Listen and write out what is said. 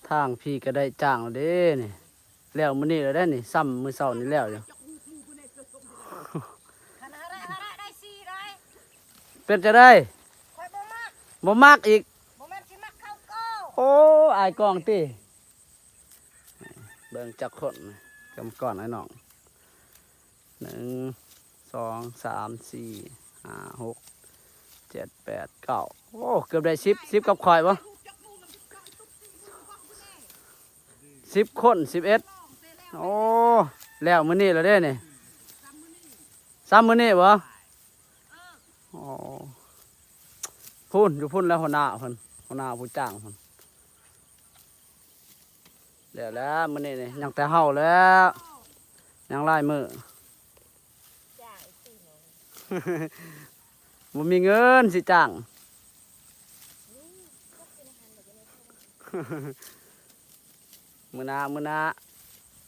ทางพี่ก็ได้จ้างแล้วเด้นี่แล้วมื้อนี้แล้วได้นี่ซ้ำมื้อเช้านี่แล้วอยู่ ขนาดได้สี่ได้ เป็นจะได้ คอยบ่มาก บ่มักอีก บ่แม่นสิมักเข้าโก้ โอ้อายกองติเบิ่งจักคนกำก่อนไอ้น้อง1 2 3 4 5 6 7 8 9โอ้เกือบได้10กับข่อยบ่10 คน11โอ้แล้วมื้อนี้แล้วเด้นี่ซ้ำมื้อนี้บ่โอ้พุ่นอยู่พุ่นแล้วหัวหน้าเพิ่นหัวหน้าผู้จ้างเพิ่นแล้วมื้อนี้นี่ยังแต่เฮาแล้วยังหลายมื้อ จ้างอีก4โมง บ่มีเงินสิจ้างมื้อหน้า